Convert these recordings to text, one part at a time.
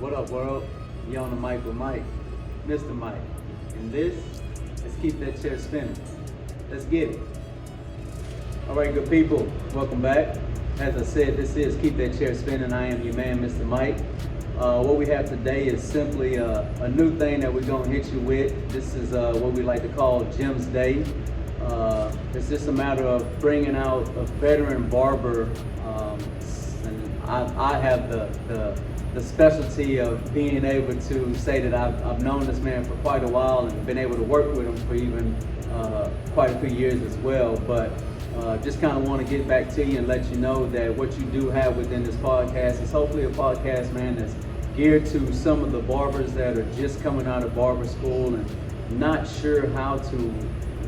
What up, world? You on the mic with Mike, Mr. Mike. And this is Keep That Chair Spinning. Let's get it. All right, good people, welcome back. As I said, this is Keep That Chair Spinning. I am your man, Mr. Mike. What we have today is simply a new thing that we're gonna hit you with. This is what we like to call GemsDay. It's just a matter of bringing out a veteran barber, and I have the specialty of being able to say that I've known this man for quite a while and been able to work with him for even quite a few years as well. But just kind of want to get back to you and let you know that what you do have within this podcast is hopefully a podcast, man, that's geared to some of the barbers that are just coming out of barber school and not sure how to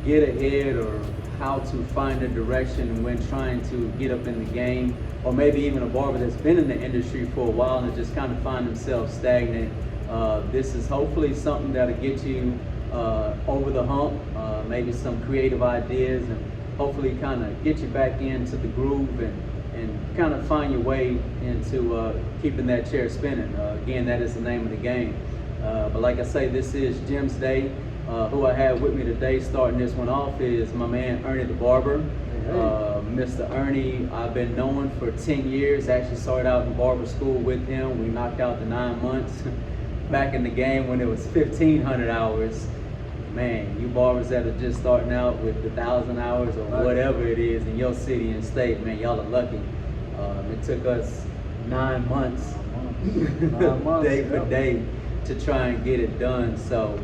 get ahead or how to find a direction when trying to get up in the game, or maybe even a barber that's been in the industry for a while and just kind of find themselves stagnant. This is hopefully something that'll get you over the hump, maybe some creative ideas, and hopefully kind of get you back into the groove and kind of find your way into keeping that chair spinning. Again, that is the name of the game. But like I say, this is GemsDay. Who I have with me today starting this one off is my man Ernie the Barber. Mr. Ernie, I've been knowing for 10 years. Actually started out in barber school with him. We knocked out the 9 months. Back in the game when it was 1,500 hours. Man, you barbers that are just starting out with 1,000 hours or whatever it is in your city and state, man, y'all are lucky. It took us 9 months, day for day, to try and get it done. So,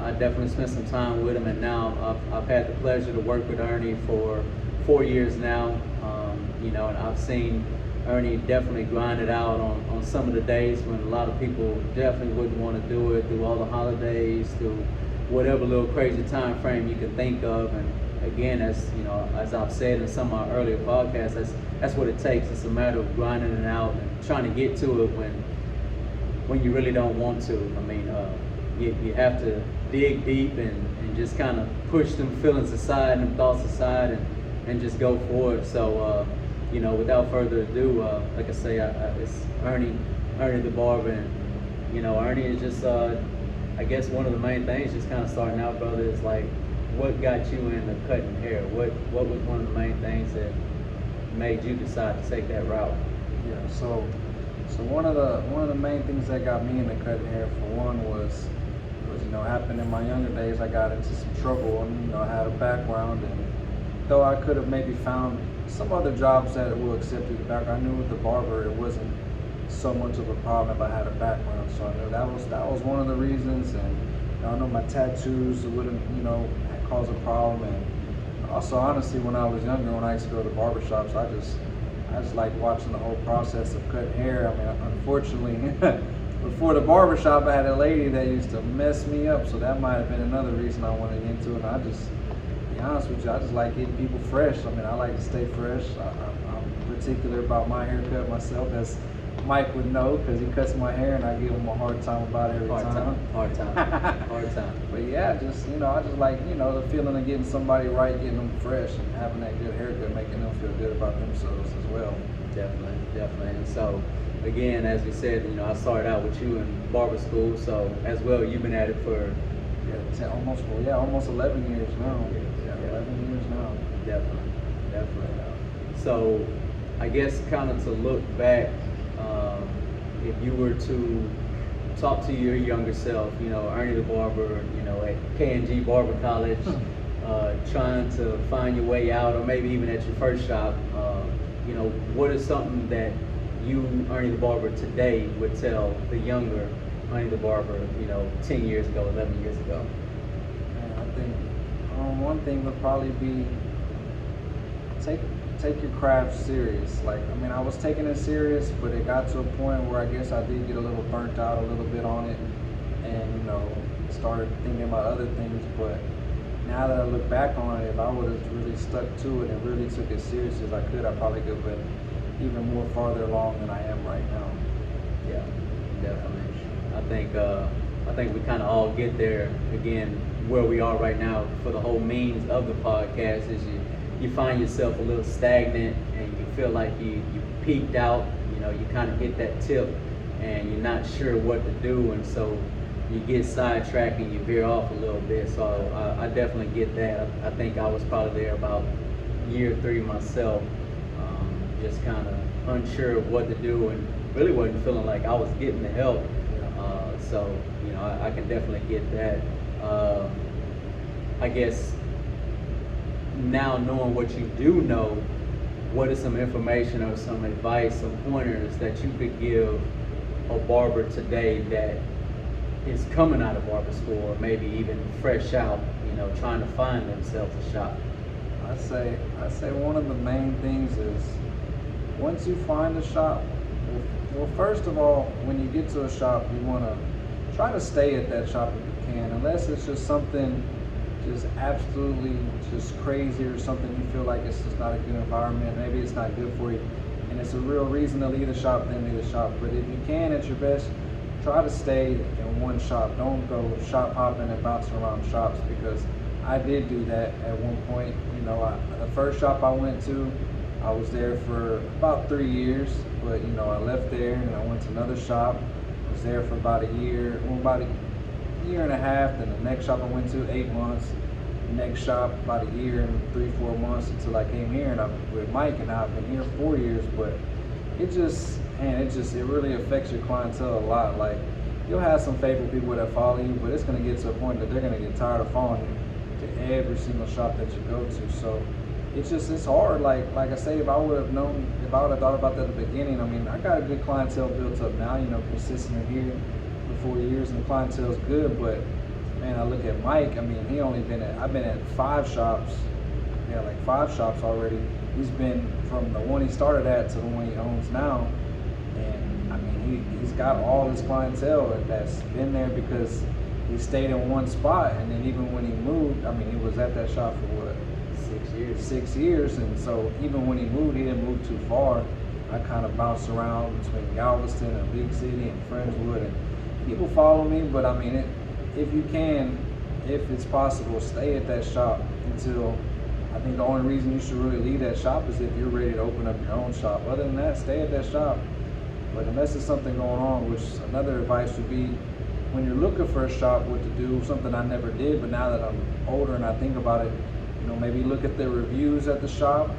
I definitely spent some time with him, and now I've had the pleasure to work with Ernie for 4 years now. And I've seen Ernie definitely grind it out on some of the days when a lot of people definitely wouldn't want to do it, through all the holidays, through whatever little crazy time frame you can think of. And again, as I've said in some of our earlier podcasts, that's what it takes. It's a matter of grinding it out and trying to get to it when you really don't want to. I mean, you have to dig deep and just kind of push them feelings aside and them thoughts aside and just go for it. So, without further ado, like I say, it's Ernie the Barber. And, Ernie is just, I guess one of the main things, just kind of starting out, brother, is like, what got you into cutting hair? What was one of the main things that made you decide to take that route? Yeah, so one of the main things that got me into cutting hair, for one, was happened in my younger days. I got into some trouble, and I had a background, and though I could have maybe found some other jobs that will accept the background, I knew with the barber it wasn't so much of a problem if I had a background. So I knew that was one of the reasons, and I know my tattoos wouldn't cause a problem. And also, honestly, when I was younger, when I used to go to barbershops, I just liked watching the whole process of cutting hair. I mean, unfortunately, before the barbershop, I had a lady that used to mess me up, so that might have been another reason I wanted into it. And to be honest with you, I just like getting people fresh. I mean, I like to stay fresh. I'm particular about my haircut myself, as Mike would know, because he cuts my hair, and I give him a hard time about it every time. Hard time. But yeah, I just like, the feeling of getting somebody right, getting them fresh, and having that good haircut, making them feel good about themselves as well. Definitely. And so, again, as we said, I started out with you in barber school, so as well, you've been at it for almost 11 years now. Yeah, 11 years now. Definitely. So, I guess kind of to look back, if you were to talk to your younger self, Ernie the Barber, at K&G Barber College, trying to find your way out, or maybe even at your first shop, what is something that you, Ernie the Barber, today would tell the younger Ernie the Barber, 10 years ago, 11 years ago? And I think one thing would probably be take your craft serious. Like, I mean, I was taking it serious, but it got to a point where I guess I did get a little burnt out a little bit on it, and started thinking about other things. But now that I look back on it, if I would have really stuck to it and really took it serious as I could, I probably could have been even more farther along than I am right now. Yeah, definitely. I think we kind of all get there again where we are right now. For the whole means of the podcast is you find yourself a little stagnant and you feel like you peaked out. You kind of hit that tip and you're not sure what to do, and so you get sidetracked and you veer off a little bit. So I definitely get that. I think I was probably there about year 3 myself, just kind of unsure of what to do, and really wasn't feeling like I was getting the help. So I can definitely get that. I guess now knowing what you do know, what is some information or some advice, some pointers that you could give a barber today that is coming out of barber school, or maybe even fresh out, trying to find themselves a shop? I say one of the main things is, once you find a shop, well, first of all, when you get to a shop, you want to try to stay at that shop if you can, unless it's just something just absolutely just crazy, or something you feel like it's just not a good environment, maybe it's not good for you, and it's a real reason to leave the shop, then leave the shop. But if you can, at your best, try to stay in one shop. Don't go shop hopping and bouncing around shops, because I did do that at one point. The first shop I went to, I was there for about 3 years, but I left there and I went to another shop. I was there for about a year, about a year and a half. Then the next shop I went to, 8 months. The next shop, about a year and 3-4 months, until I came here and I'm with Mike, and I've been here 4 years. But it really affects your clientele a lot. Like, you'll have some faithful people that follow you, but it's gonna get to a point that they're gonna get tired of following you to every single shop that you go to. So it's hard. Like I say, if I would have thought about that at the beginning, I got a good clientele built up now, consistently here for 4 years, and the clientele's good. But man, I look at Mike, I've been at 5 shops, like 5 shops already. He's been from the one he started at to the one he owns now, and he's got all his clientele that's been there because he stayed in one spot. And then even when he moved, he was at that shop for what, 6 years. 6 years, and so even when he moved, he didn't move too far. I kind of bounced around between Galveston and Big City and Friendswood, and people follow me. But if you can, if it's possible, stay at that shop until, I think the only reason you should really leave that shop is if you're ready to open up your own shop. Other than that, stay at that shop. But unless there's something going on, which another advice would be, when you're looking for a shop, what to do, something I never did, but now that I'm older and I think about it, maybe look at the reviews at the shop,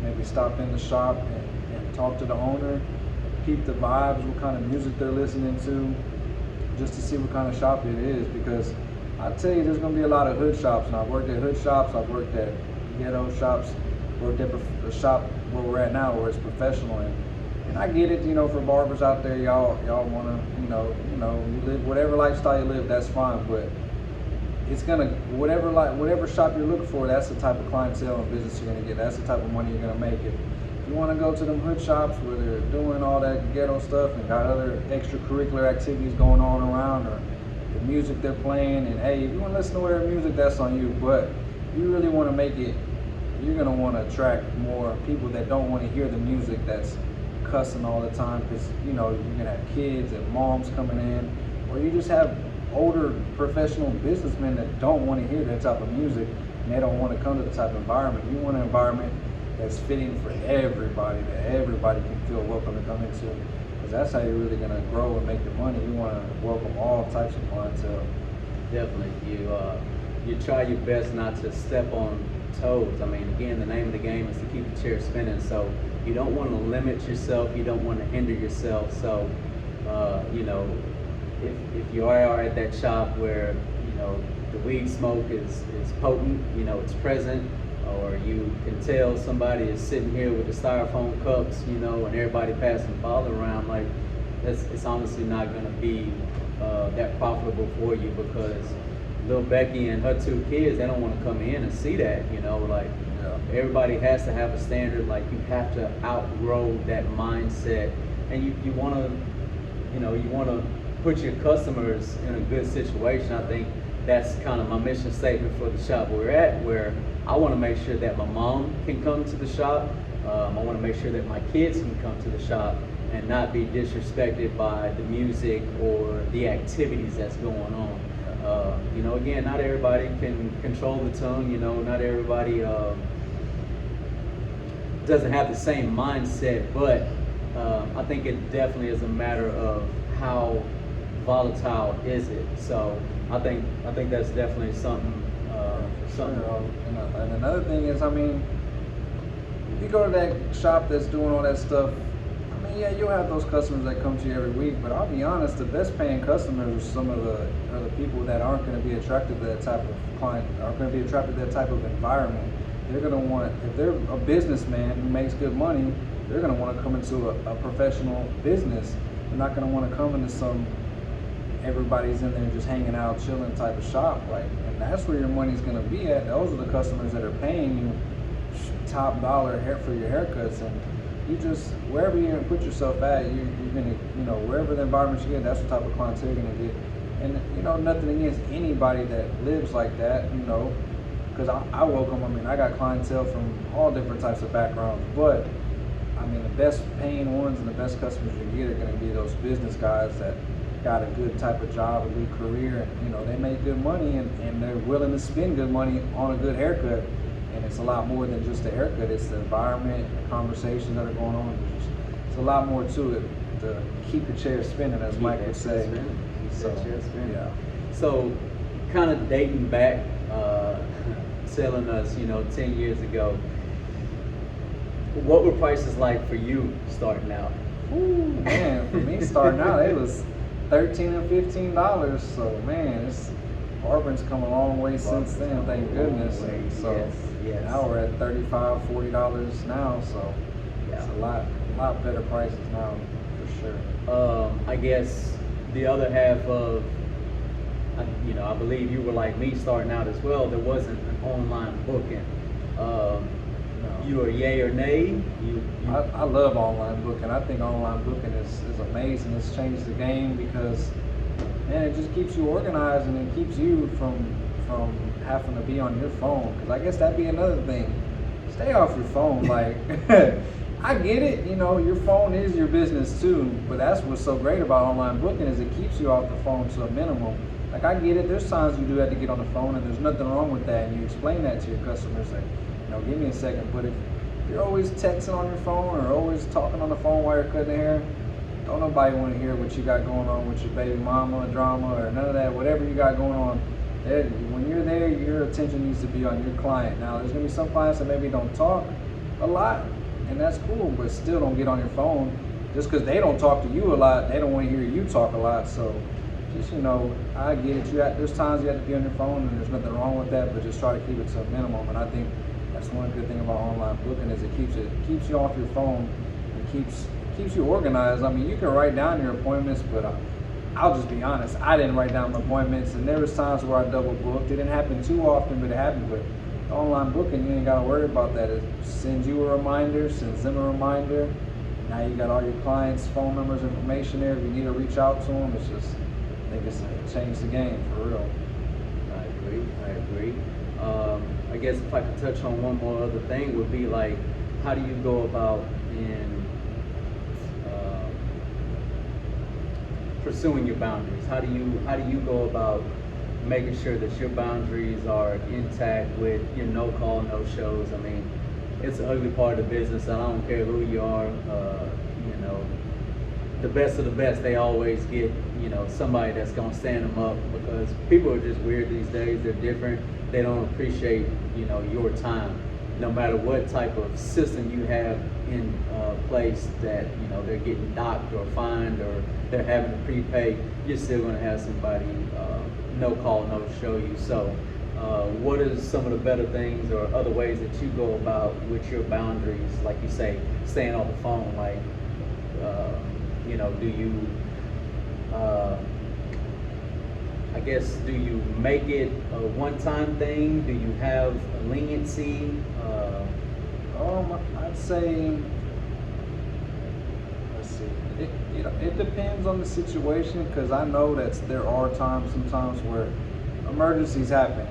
maybe stop in the shop and talk to the owner, keep the vibes, what kind of music they're listening to, just to see what kind of shop it is. Because I tell you, there's going to be a lot of hood shops, and I've worked at hood shops, I've worked at ghetto shops, worked at the shop where we're at now, where it's professional. And I get it, for barbers out there, y'all want to, you live whatever lifestyle you live, that's fine. But it's gonna, whatever shop you're looking for, that's the type of clientele and business you're gonna get. That's the type of money you're gonna make. If you want to go to them hood shops where they're doing all that ghetto stuff and got other extracurricular activities going on around, or the music they're playing, and hey, if you want to listen to whatever music, that's on you. But if you really want to make it, you're gonna want to attract more people that don't want to hear the music that's cussing all the time, because you're gonna have kids and moms coming in, or you just have older professional businessmen that don't want to hear that type of music, and they don't want to come to the type of environment. You want an environment that's fitting for everybody, that everybody can feel welcome to come into, because that's how you're really going to grow and make the money. You want to welcome all types of clientele. Definitely. You try your best not to step on toes. Again, the name of the game is to keep the chair spinning, so you don't want to limit yourself, you don't want to hinder yourself. So if you are at that shop where the weed smoke is potent, it's present, or you can tell somebody is sitting here with the styrofoam cups, and everybody passing the bottle around, like it's honestly not going to be that profitable for you, because little Becky and her 2 kids, they don't want to come in and see that. Everybody has to have a standard. Like, you have to outgrow that mindset, and you want to put your customers in a good situation. I think that's kind of my mission statement for the shop we're at, where I want to make sure that my mom can come to the shop. I want to make sure that my kids can come to the shop and not be disrespected by the music or the activities that's going on. Again, not everybody can control the tongue. Not everybody doesn't have the same mindset, but I think it definitely is a matter of how volatile is it. So I think that's definitely something. Something. Sure. And another thing is, I mean, if you go to that shop that's doing all that stuff, I mean, yeah, you'll have those customers that come to you every week, but I'll be honest, the best paying customers are some of the people that aren't going to be attracted to that type of client, aren't going to be attracted to that type of environment. They're going to want, if they're a businessman who makes good money, they're going to want to come into a professional business. They're not going to want to come into some everybody's in there just hanging out, chilling type of shop. Like, and that's where your money's going to be at. Those are the customers that are paying you top dollar for your haircuts, and you just wherever you put yourself at, you're gonna, wherever the environment you get, that's the type of clientele you're gonna get. And nothing against anybody that lives like that, because I welcome. I mean, I got clientele from all different types of backgrounds, but I mean, the best paying ones and the best customers you get are gonna be those business guys that got a good type of job, a good career, and they make good money, and they're willing to spend good money on a good haircut. And it's a lot more than just the haircut. It's the environment, the conversations that are going on. It's a lot more to it to keep your chair spinning, as Mike would say. Yeah. So, kind of dating back, telling us, 10 years ago, what were prices like for you starting out? Ooh, man, for me starting out, it was $13 and $15. So, man, barbering's come a long way since then, thank goodness. And so yes. now we're at $35, $40 now, so it's a lot better prices now for sure. I guess the other half of, I believe you were like me starting out as well. There wasn't an online booking. You are yay or nay? I love online booking. I think online booking is amazing. It's changed the game because, man, it just keeps you organized, and it keeps you from having to be on your phone. Because I guess that'd be another thing. Stay off your phone. Like, I get it. Your phone is your business too. But that's what's so great about online booking is it keeps you off the phone to a minimum. Like, I get it. There's times you do have to get on the phone, and there's nothing wrong with that. And you explain that to your customers. Like, give me a second. But if you're always texting on your phone or always talking on the phone while you're cutting hair, don't nobody want to hear what you got going on with your baby mama drama or none of that. Whatever you got going on, when you're there, your attention needs to be on your client. Now, there's going to be some clients that maybe don't talk a lot, and that's cool, but still don't get on your phone. Just because they don't talk to you a lot, they don't want to hear you talk a lot. So just, I get it. There's times you have to be on your phone, and there's nothing wrong with that, but just try to keep it to a minimum. And I think that's one good thing about online booking is it keeps you off your phone. It keeps you organized. I mean, you can write down your appointments, but I'll just be honest, I didn't write down my appointments, and there was times where I double booked. It didn't happen too often, but it happened. But online booking, you ain't got to worry about that. It sends you a reminder, sends them a reminder. Now you got all your clients' phone numbers, information there. If you need to reach out to them, I think it's changed the game for real. I agree. I guess if I could touch on one more other thing would be like, how do you go about in pursuing your boundaries? How do you go about making sure that your boundaries are intact with your no call, no shows? I mean, it's an ugly part of the business. I don't care who you are. The best of the best, they always get somebody that's gonna stand them up, because people are just weird these days. They're different. They don't appreciate your time, no matter what type of system you have in place that they're getting docked or fined or they're having to prepay. You're still gonna have somebody no call, no show you. So what is some of the better things or other ways that you go about with your boundaries, like you say, staying on the phone? Like do you do you make it a one-time thing? Do you have a leniency? I'd say, let's see. It depends on the situation, because I know that there are sometimes where emergencies happen,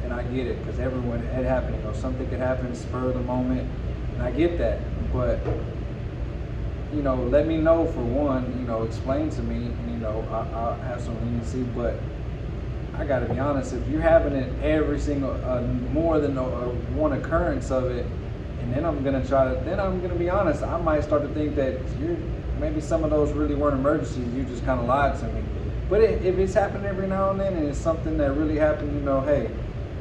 and I get it, because it happened. Something could happen spur of the moment, and I get that. But let me know for one. Explain to me. I'll have some leniency, but I got to be honest. If you're having it every single more than one occurrence of it, And then I'm gonna be honest, I might start to think that maybe some of those really weren't emergencies, you just kind of lied to me. But if it's happening every now and then and it's something that really happened, hey,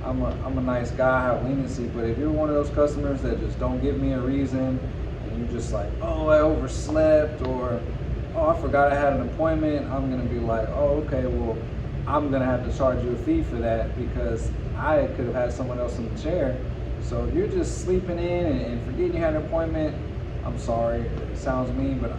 I'm a nice guy, I have leniency. But if you're one of those customers that just don't give me a reason, and you're just like, oh, I overslept, or oh, I forgot I had an appointment, I'm gonna be like, oh, okay, well, I'm gonna have to charge you a fee for that because I could have had someone else in the chair. So if you're just sleeping in and forgetting you had an appointment, I'm sorry, it sounds mean, but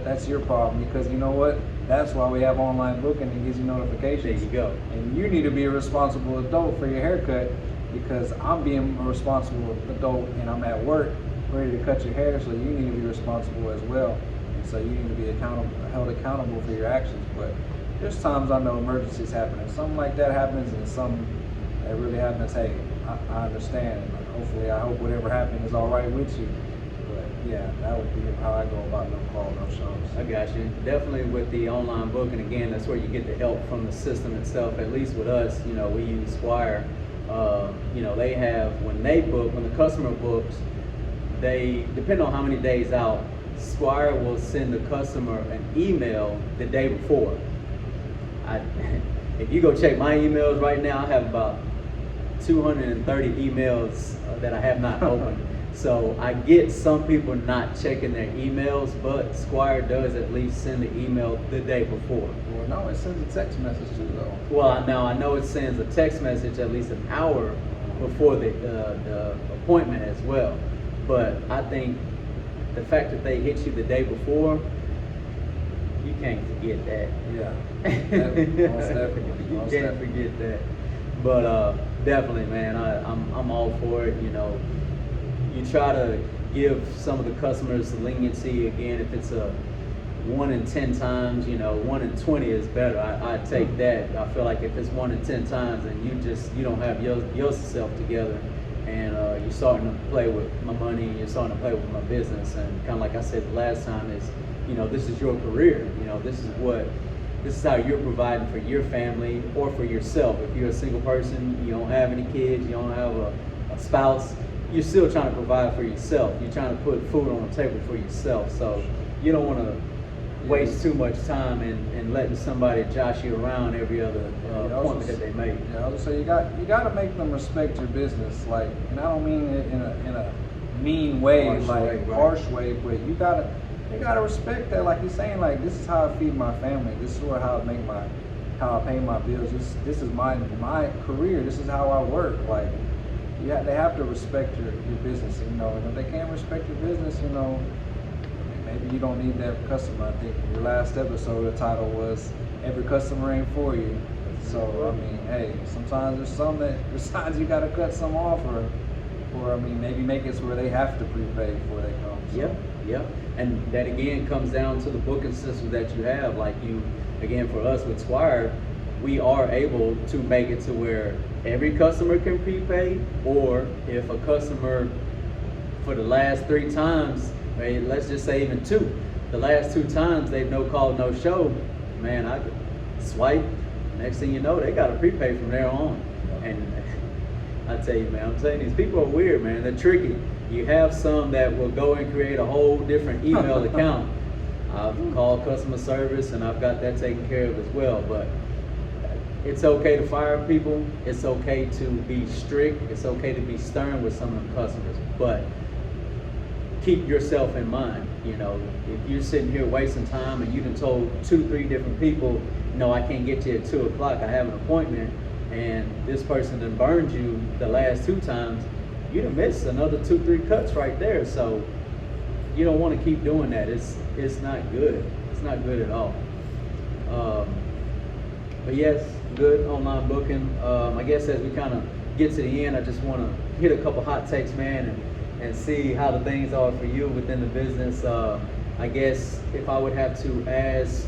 that's your problem, because you know what? That's why we have online booking. It gives you notifications. There you go. And you need to be a responsible adult for your haircut, because I'm being a responsible adult and I'm at work ready to cut your hair, so you need to be responsible as well. And so you need to be held accountable for your actions. But there's times I know emergencies happen. If something like that happens and something that really happens, hey, I understand. Hopefully, I hope whatever happened is all right with you. But yeah, that would be how I go about no call, no shows. I got you. Definitely with the online booking, again, that's where you get the help from the system itself. At least with us, we use Squire. They have, when the customer books, they, depending on how many days out, Squire will send the customer an email the day before. If you go check my emails right now, I have about 230 emails that I have not opened. So I get some people not checking their emails, but Squire does at least send the email the day before. Well, no, it sends a text message too, though. Well, now I know it sends a text message at least an hour before the appointment as well. But I think the fact that they hit you the day before, you can't forget that. Yeah, most definitely. You can't forget that. But definitely, man, I'm all for it. You try to give some of the customers leniency. Again, if it's a 1 in 10 times, 1 in 20 is better. I take that. I feel like if it's 1 in 10 times and you don't have yourself together, and you're starting to play with my money, you're starting to play with my business, and kind of like I said the last time is, this is your career. This is how you're providing for your family or for yourself. If you're a single person, you don't have any kids, you don't have a spouse, you're still trying to provide for yourself. You're trying to put food on the table for yourself. So you don't want to waste too much time in letting somebody josh you around every other appointment that they make. Yeah, so you got to make them respect your business. Like, and I don't mean it in a mean way, harsh way, but you gotta respect that. Like you're saying, like, this is how I feed my family. This is how I pay my bills. This is my career. This is how I work. Like, they have to respect your business. And if they can't respect your business, maybe you don't need that customer. I think your last episode, the title was "Every Customer Ain't For You." So I mean, hey, sometimes there's signs you gotta cut some off, or maybe make it so where they have to prepay before they come. So. Yep. And that again comes down to the booking system that you have. Like again, for us with Squire, we are able to make it to where every customer can prepay, or if a customer for the last 3 times, let's just say even 2, the last 2 times they've no call, no show, man, I could swipe. Next thing you know, they got to prepay from there on. And I tell you, man, I'm saying these people are weird, man. They're tricky. You have some that will go and create a whole different email account. I've called customer service and I've got that taken care of as well. But it's okay to fire people. It's okay to be strict. It's okay to be stern with some of the customers. But keep yourself in mind. If you're sitting here wasting time and you done told 2-3 different people, no, I can't get you at 2 o'clock, I have an appointment, and this person done burned you the last 2 times, you done missed another 2-3 cuts right there. So you don't want to keep doing that. It's not good. It's not good at all. But yes, good online booking. I guess as we kind of get to the end, I just want to hit a couple hot takes, man, and see how the things are for you within the business. I guess if I would have to ask,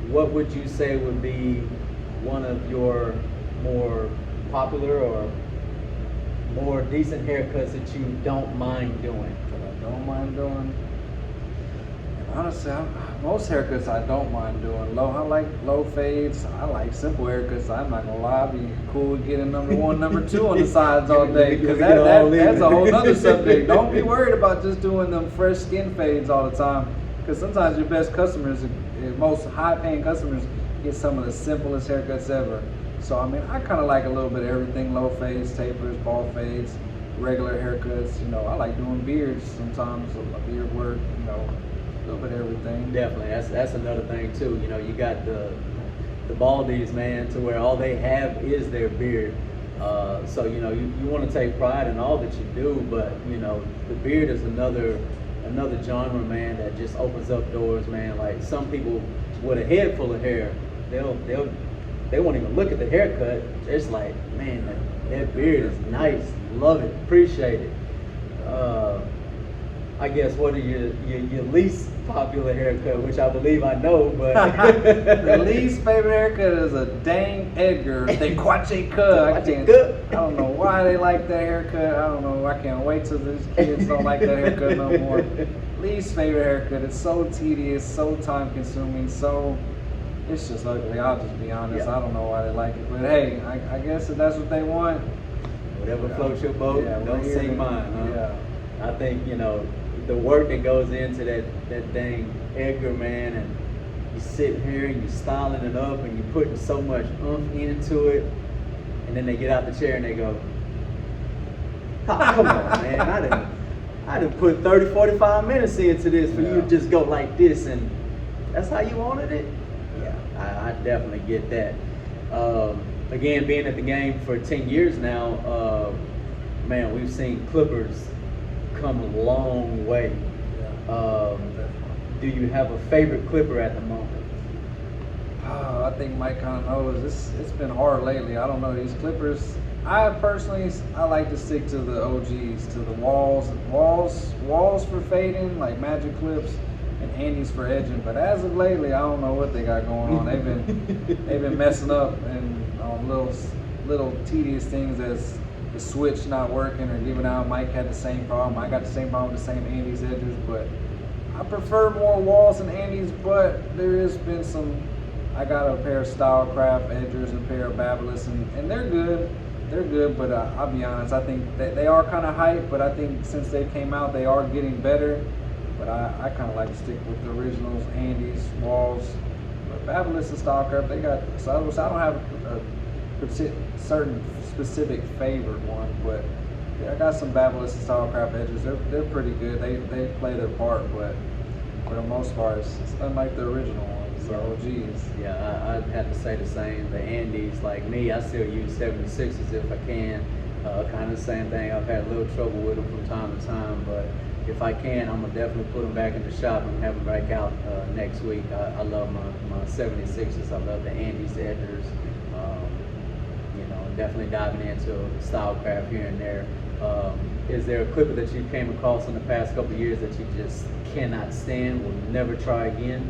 what would you say would be one of your more popular or more decent haircuts that you don't mind doing? That I don't mind doing. And Honestly, most haircuts I don't mind doing. I like low fades. I like simple haircuts. I'm not gonna lie, I'd be cool with getting number 1, number 2 on the sides all day. Because that's a whole nother subject. Don't be worried about just doing them fresh skin fades all the time. Because sometimes your best customers, most high-paying customers, get some of the simplest haircuts ever. So I mean, I kind of like a little bit of everything: low fades, tapers, ball fades, regular haircuts. You know, I like doing beards sometimes, a beard work. You know. A little bit of everything. Definitely, that's another thing too. You know, you got the baldies, man, to where all they have is their beard. So you know, you want to take pride in all that you do, but you know, the beard is another genre, man, that just opens up doors, man. Like some people with a head full of hair, they won't even look at the haircut. It's like, man, that beard is nice, love it, appreciate it. I guess what are your least popular haircut, which I believe I know, but the least favorite haircut is a dang Edgar Tequache cut. I don't know why they like that haircut. I don't know. I can't wait till these kids don't like that haircut no more. Least favorite haircut. It's so tedious, so time consuming, so it's just ugly. I'll just be honest. Yeah. I don't know why they like it, but hey, I guess if that's what they want, whatever floats your boat, don't sink mine, huh? Yeah. I think, you know, the work that goes into that dang Edgar, man, and you sitting here and you're styling it up and you're putting so much oomph into it, and then they get out the chair and they go, oh, come on, man, I done put 30, 45 minutes into this for you to just go like this, and that's how you wanted it? Yeah, I definitely get that. Again, being at the game for 10 years now, man, we've seen clippers come a long way. Do you have a favorite clipper at the moment? I think Mike kind of knows. It's been hard lately. I don't know, these clippers. I personally like to stick to the OGs, to the walls for fading, like Magic Clips, and Andes for edging. But as of lately, I don't know what they got going on. They've been messing up and on little tedious things as the switch not working or giving out. Mike had the same problem. I got the same problem with the same Andes edges, but I prefer more walls than Andes. But there has been some. I got a pair of Stylecraft edgers and a pair of Babyliss, and they're good. They're good, but I'll be honest. I think that they are kind of hype, but I think since they came out, they are getting better. But I kind of like to stick with the originals, Andes, walls. But Babyliss and Stylecraft, they got. So I don't have a certain specific favorite one, but yeah, I got some Babyliss and Stylecraft edges. They're pretty good. They play their part, but for the most part, it's unlike the original ones, the OGs. Yeah, I'd have to say the same. The Andes, like me, I still use 76s if I can. Kind of the same thing. I've had a little trouble with them from time to time, but if I can, I'm gonna definitely put them back in the shop and have them back out next week. I love my 76s. I love the Andes edgers. You know, definitely diving into Stylecraft here and there. Is there a clipper that you came across in the past couple of years that you just cannot stand, will never try again?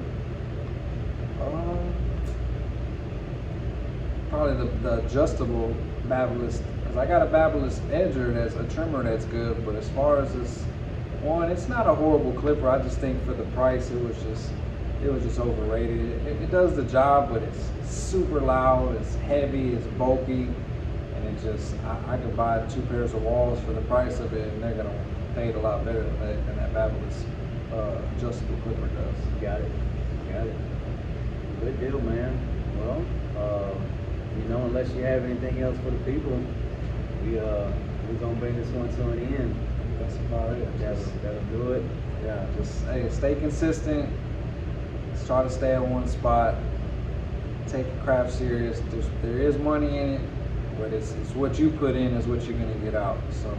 Probably the adjustable Babyliss, because I got a Babyliss edger that's a trimmer that's good, but as far as this one, it's not a horrible clipper. I just think for the price, it was just overrated. It does the job, but it's super loud, it's heavy, it's bulky, and it just, I could buy 2 pairs of walls for the price of it, and they're gonna fade a lot better than that Babyliss adjustable clipper does. Got it. Good deal, man. Well, you know, unless you have anything else for the people, we're gonna bring this one to an end. That's about it. That'll do it. Yeah, just hey, stay consistent. Let's try to stay at one spot. Take your craft serious. There is money in it, but it's what you put in is what you're gonna get out. So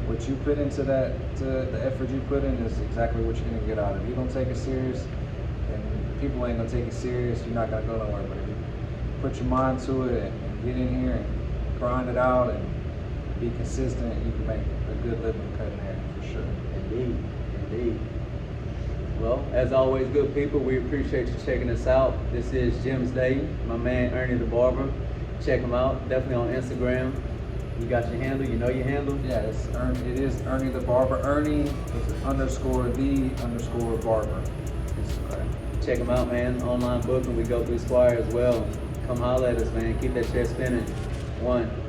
what you put into that, the effort you put in, is exactly what you're gonna get out. If you don't take it serious, then people ain't gonna take it serious. You're not gonna go nowhere. But if you put your mind to it and get in here and grind it out and be consistent, you can make a good living cutting hair for sure. Indeed. Well, as always, good people, we appreciate you checking us out. This is GemsDay, my man Ernie the Barber. Check him out, definitely on Instagram. You got your handle, you know your handle? Yeah, it is Ernie the Barber. Ernie _the_barber. Okay. Check them out, man. Online booking. We go through Squire as well. Come holler at us, man. Keep that chair spinning. 1.